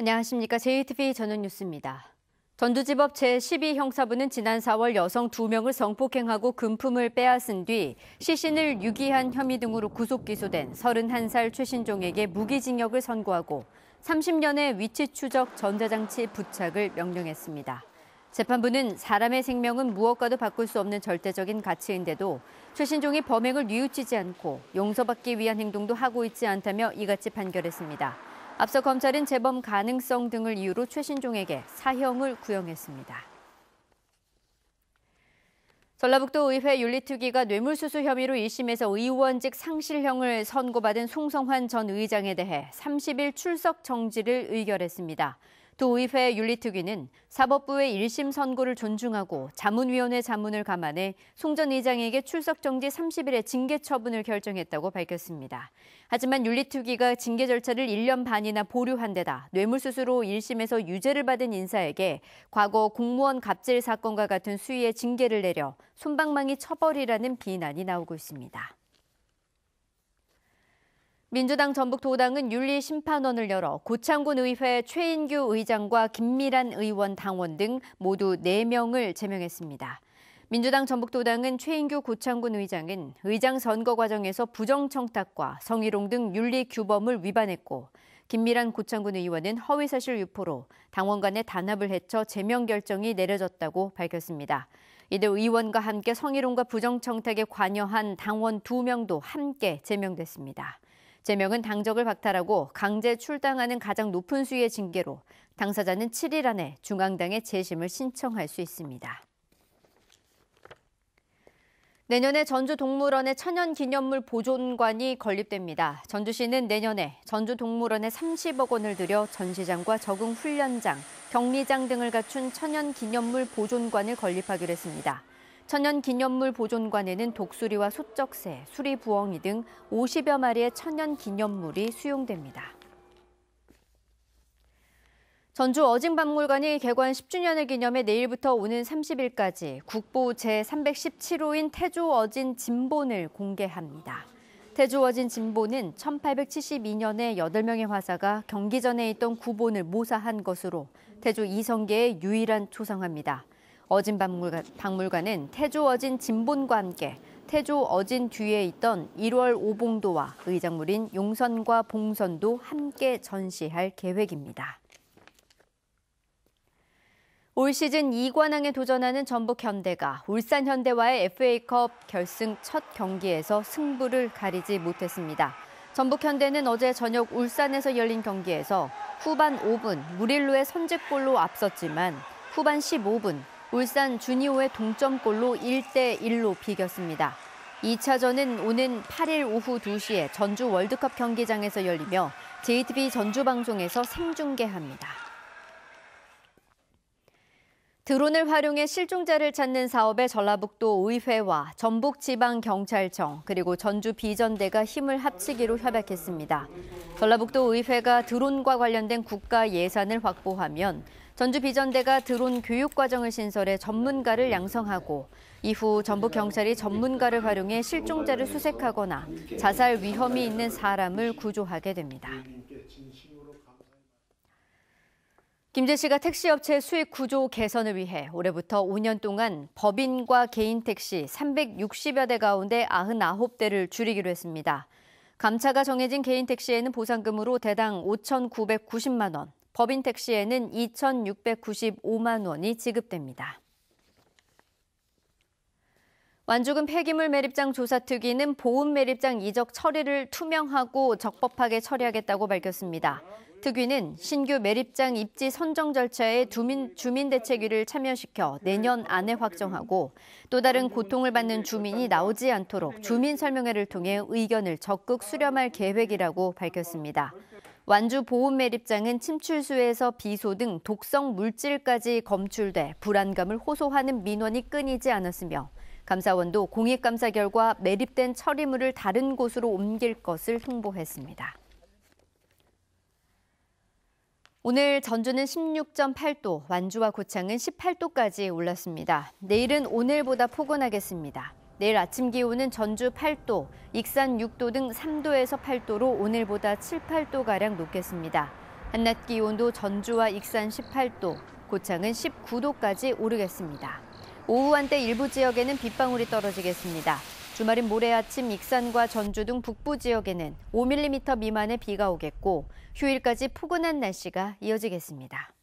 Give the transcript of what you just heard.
안녕하십니까. JTBC 저녁 뉴스입니다. 전주지법 제12형사부는 지난 4월 여성 2명을 성폭행하고 금품을 빼앗은 뒤 시신을 유기한 혐의 등으로 구속 기소된 31살 최신종에게 무기징역을 선고하고 30년의 위치 추적 전자장치 부착을 명령했습니다. 재판부는 사람의 생명은 무엇과도 바꿀 수 없는 절대적인 가치인데도 최신종이 범행을 뉘우치지 않고 용서받기 위한 행동도 하고 있지 않다며 이같이 판결했습니다. 앞서 검찰은 재범 가능성 등을 이유로 최신종에게 사형을 구형했습니다. 전라북도 의회 윤리특위가 뇌물수수 혐의로 1심에서 의원직 상실형을 선고받은 송성환 전 의장에 대해 30일 출석 정지를 의결했습니다. 도의회 윤리특위는 사법부의 1심 선고를 존중하고 자문위원회 자문을 감안해 송 전 의장에게 출석 정지 30일의 징계 처분을 결정했다고 밝혔습니다. 하지만 윤리특위가 징계 절차를 1년 반이나 보류한 데다 뇌물수수로 1심에서 유죄를 받은 인사에게 과거 공무원 갑질 사건과 같은 수위의 징계를 내려 솜방망이 처벌이라는 비난이 나오고 있습니다. 민주당 전북도당은 윤리심판원을 열어 고창군 의회 최인규 의장과 김미란 의원 당원 등 모두 4명을 제명했습니다. 민주당 전북도당은 최인규 고창군 의장은 의장 선거 과정에서 부정청탁과 성희롱 등 윤리규범을 위반했고 김미란 고창군 의원은 허위사실 유포로 당원 간의 단합을 해쳐 제명 결정이 내려졌다고 밝혔습니다. 이들 의원과 함께 성희롱과 부정청탁에 관여한 당원 2명도 함께 제명됐습니다. 제명은 당적을 박탈하고 강제 출당하는 가장 높은 수위의 징계로 당사자는 7일 안에 중앙당에 재심을 신청할 수 있습니다. 내년에 전주동물원의 천연기념물 보존관이 건립됩니다. 전주시는 내년에 전주동물원에 30억 원을 들여 전시장과 적응훈련장, 격리장 등을 갖춘 천연기념물 보존관을 건립하기로 했습니다. 천연기념물 보존관에는 독수리와 소쩍새, 수리부엉이 등 50여 마리의 천연기념물이 수용됩니다. 전주 어진박물관이 개관 10주년을 기념해 내일부터 오는 30일까지 국보 제317호인 태조 어진 진본을 공개합니다. 태조 어진 진본은 1872년에 8명의 화사가 경기전에 있던 구본을 모사한 것으로 태조 이성계의 유일한 초상화입니다. 어진박물관은 태조 어진 진본과 함께 태조 어진 뒤에 있던 1월 오봉도와 의작물인 용선과 봉선도 함께 전시할 계획입니다. 올 시즌 2관왕에 도전하는 전북 현대가 울산 현대와의 FA컵 결승 첫 경기에서 승부를 가리지 못했습니다. 전북 현대는 어제 저녁 울산에서 열린 경기에서 후반 5분 무릴로의 선제골로 앞섰지만 후반 15분 울산 주니오의 동점골로 1대1로 비겼습니다. 2차전은 오는 8일 오후 2시에 전주 월드컵 경기장에서 열리며 JTBC 전주방송에서 생중계합니다. 드론을 활용해 실종자를 찾는 사업에 전라북도 의회와 전북지방경찰청 그리고 전주비전대가 힘을 합치기로 협약했습니다. 전라북도 의회가 드론과 관련된 국가 예산을 확보하면 전주비전대가 드론 교육과정을 신설해 전문가를 양성하고 이후 전북경찰이 전문가를 활용해 실종자를 수색하거나 자살 위험이 있는 사람을 구조하게 됩니다. 김재 씨가 택시업체 수익 구조 개선을 위해 올해부터 5년 동안 법인과 개인 택시 360여 대 가운데 99대를 줄이기로 했습니다. 감차가 정해진 개인 택시에는 보상금으로 대당 5,990만 원, 법인 택시에는 2,695만 원이 지급됩니다. 완주군 폐기물 매립장 조사특위는 보훈 매립장 이적 처리를 투명하고 적법하게 처리하겠다고 밝혔습니다. 특위는 신규 매립장 입지 선정 절차에 주민대책위를 참여시켜 내년 안에 확정하고 또 다른 고통을 받는 주민이 나오지 않도록 주민설명회를 통해 의견을 적극 수렴할 계획이라고 밝혔습니다. 완주 보훈 매립장은 침출수에서 비소 등 독성 물질까지 검출돼 불안감을 호소하는 민원이 끊이지 않았으며 감사원도 공익감사 결과 매립된 처리물을 다른 곳으로 옮길 것을 통보했습니다. 오늘 전주는 16.8도, 완주와 고창은 18도까지 올랐습니다. 내일은 오늘보다 포근하겠습니다. 내일 아침 기온은 전주 8도, 익산 6도 등 3도에서 8도로 오늘보다 7, 8도가량 높겠습니다. 한낮 기온도 전주와 익산 18도, 고창은 19도까지 오르겠습니다. 오후 한때 일부 지역에는 빗방울이 떨어지겠습니다. 주말인 모레 아침 익산과 전주 등 북부 지역에는 5mm 미만의 비가 오겠고 휴일까지 포근한 날씨가 이어지겠습니다.